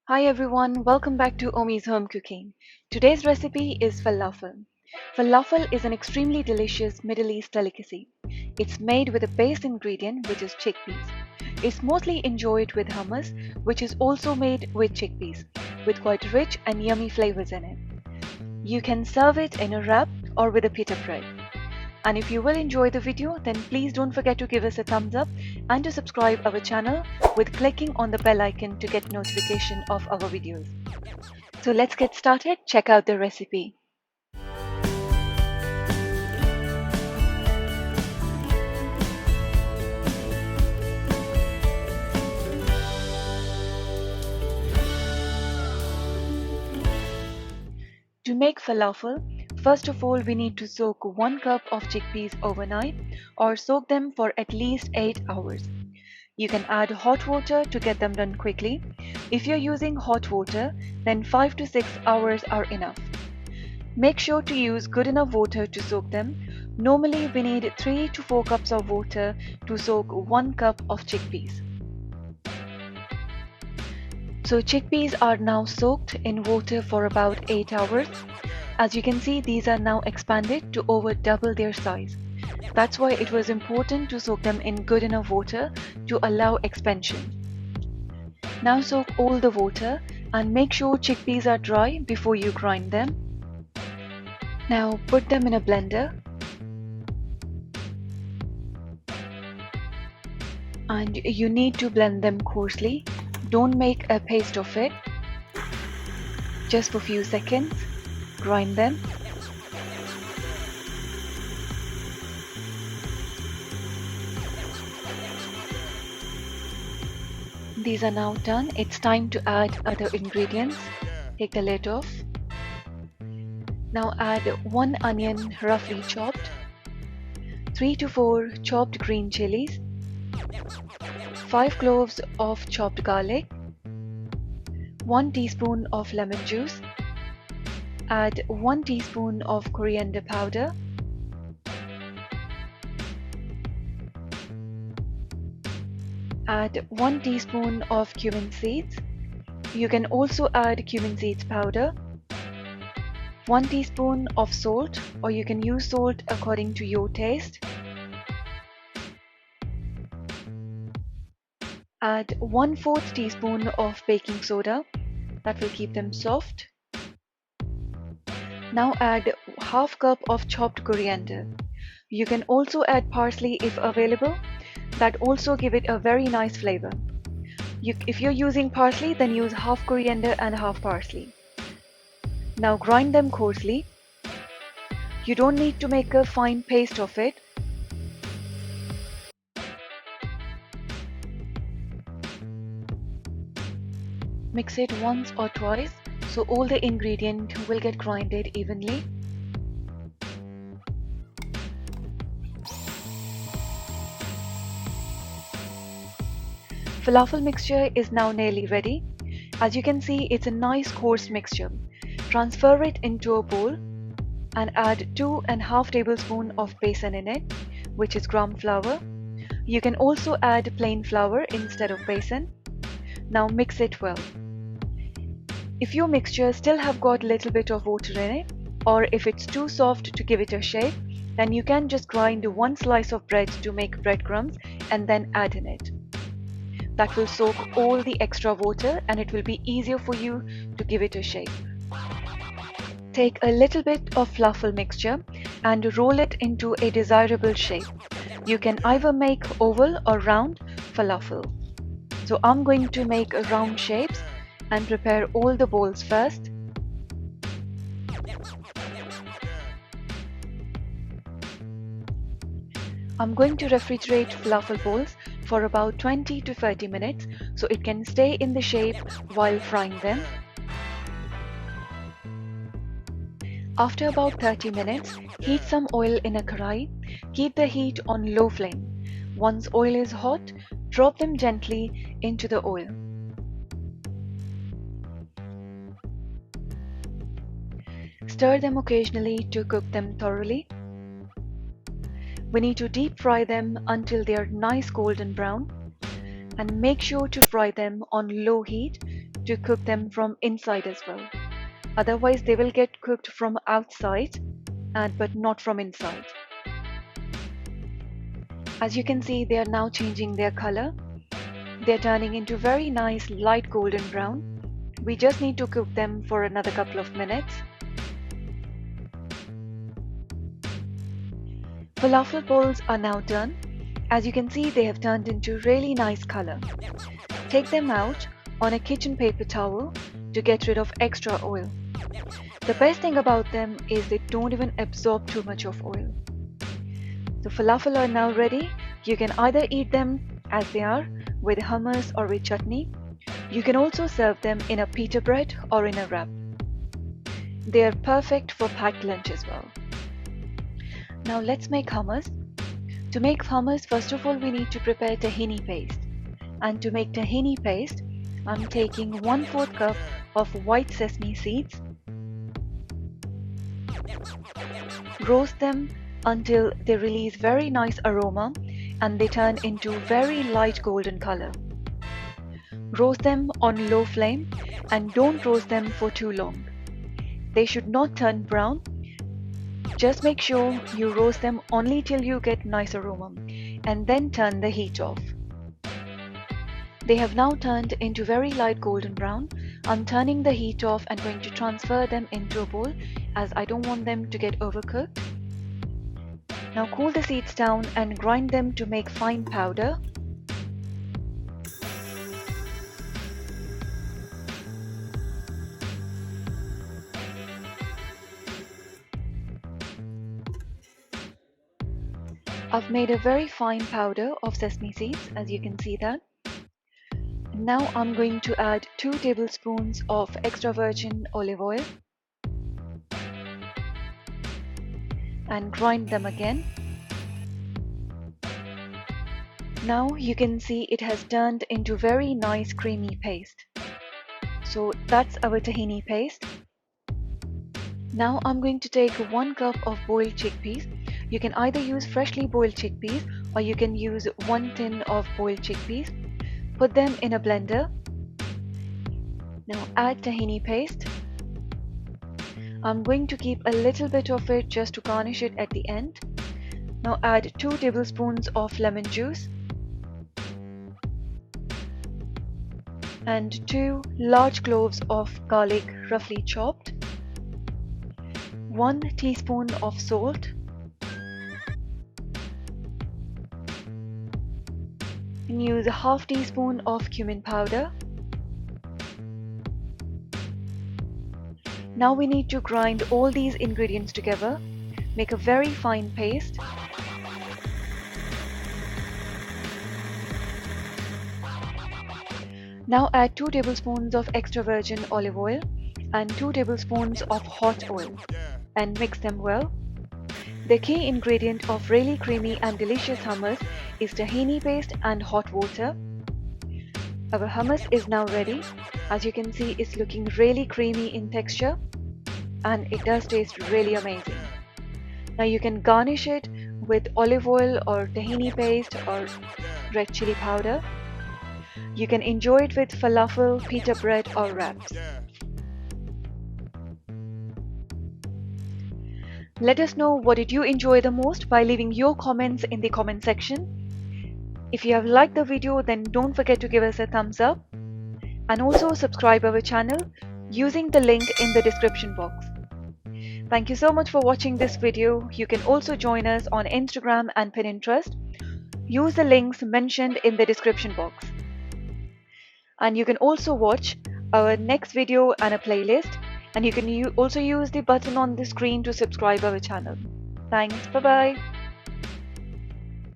Hi everyone, welcome back to Omi's Home Cooking. Today's recipe is falafel. Falafel is an extremely delicious Middle East delicacy. It's made with a base ingredient which is chickpeas. It's mostly enjoyed with hummus, which is also made with chickpeas, with quite rich and yummy flavors in it. You can serve it in a wrap or with a pita bread. And if you will enjoy the video, then please don't forget to give us a thumbs up and to subscribe our channel with clicking on the bell icon to get notification of our videos. So let's get started. Check out the recipe. To make falafel, first of all we need to soak 1 cup of chickpeas overnight or soak them for at least 8 hours. You can add hot water to get them done quickly. If you're using hot water, then 5 to 6 hours are enough. Make sure to use good enough water to soak them. Normally we need 3 to 4 cups of water to soak 1 cup of chickpeas. So chickpeas are now soaked in water for about 8 hours. As you can see, these are now expanded to over double their size. That's why it was important to soak them in good enough water to allow expansion. Now soak all the water and make sure chickpeas are dry before you grind them. Now put them in a blender and you need to blend them coarsely. Don't make a paste of it. Just for a few seconds, grind them. These are now done. It's time to add other ingredients. Take the lid off. Now add 1 onion roughly chopped, 3 to 4 chopped green chilies, 5 cloves of chopped garlic, 1 teaspoon of lemon juice, add 1 teaspoon of coriander powder, add 1 teaspoon of cumin seeds. You can also add cumin seeds powder, 1 teaspoon of salt, or you can use salt according to your taste. Add 1/4 teaspoon of baking soda, that will keep them soft. Now add half cup of chopped coriander. You can also add parsley if available, that also give it a very nice flavor. If you're using parsley, then use half coriander and half parsley. Now grind them coarsely. You don't need to make a fine paste of it. Mix it once or twice so all the ingredients will get grinded evenly. Falafel mixture is now nearly ready. As you can see, it's a nice coarse mixture. Transfer it into a bowl and add 2.5 tablespoons of besan in it, which is gram flour. You can also add plain flour instead of besan. Now mix it well. If your mixture still have got a little bit of water in it, or if it's too soft to give it a shape, then you can just grind 1 slice of bread to make breadcrumbs and then add in it. That will soak all the extra water and it will be easier for you to give it a shape. Take a little bit of falafel mixture and roll it into a desirable shape. You can either make oval or round falafel. So I'm going to make round shapes and prepare all the balls first. I'm going to refrigerate falafel balls for about 20 to 30 minutes so it can stay in the shape while frying them. After about 30 minutes, heat some oil in a karai. Keep the heat on low flame. Once oil is hot, drop them gently into the oil. Stir them occasionally to cook them thoroughly. We need to deep fry them until they are nice golden brown and make sure to fry them on low heat to cook them from inside as well. Otherwise, they will get cooked from outside but not from inside. As you can see, they are now changing their color. They're turning into very nice light golden brown. We just need to cook them for another couple of minutes. Falafel balls are now done. As you can see, they have turned into really nice color. Take them out on a kitchen paper towel to get rid of extra oil. The best thing about them is they don't even absorb too much of oil. The falafel are now ready. You can either eat them as they are with hummus or with chutney. You can also serve them in a pita bread or in a wrap. They are perfect for packed lunch as well. Now let's make hummus. To make hummus, first of all we need to prepare tahini paste. And to make tahini paste, I'm taking 1/4 cup of white sesame seeds. Roast them until they release very nice aroma and they turn into very light golden color. Roast them on low flame and don't roast them for too long. They should not turn brown. Just make sure you roast them only till you get nice aroma and then turn the heat off. They have now turned into very light golden brown. I'm turning the heat off and going to transfer them into a bowl as I don't want them to get overcooked. Now cool the seeds down and grind them to make fine powder. I've made a very fine powder of sesame seeds, as you can see that. Now I'm going to add 2 tablespoons of extra virgin olive oil and grind them again. Now you can see it has turned into very nice creamy paste. So that's our tahini paste. Now I'm going to take 1 cup of boiled chickpeas. You can either use freshly boiled chickpeas or you can use 1 tin of boiled chickpeas. Put them in a blender. Now add tahini paste. I'm going to keep a little bit of it just to garnish it at the end. Now add 2 tablespoons of lemon juice and 2 large cloves of garlic roughly chopped, 1 teaspoon of salt, and use a half teaspoon of cumin powder. Now we need to grind all these ingredients together, make a very fine paste. Now add 2 tablespoons of extra virgin olive oil and 2 tablespoons of hot oil and mix them well. The key ingredient of really creamy and delicious hummus is tahini paste and hot water. Our hummus is now ready. As you can see, it's looking really creamy in texture and it does taste really amazing. Now you can garnish it with olive oil or tahini paste or red chili powder. You can enjoy it with falafel, pita bread or wraps. Let us know what did you enjoy the most by leaving your comments in the comment section. If you have liked the video, then don't forget to give us a thumbs up and also subscribe our channel using the link in the description box. Thank you so much for watching this video. You can also join us on Instagram and Pinterest. Use the links mentioned in the description box. And you can also watch our next video and a playlist. And you can also use the button on the screen to subscribe our channel. Thanks. Bye-bye.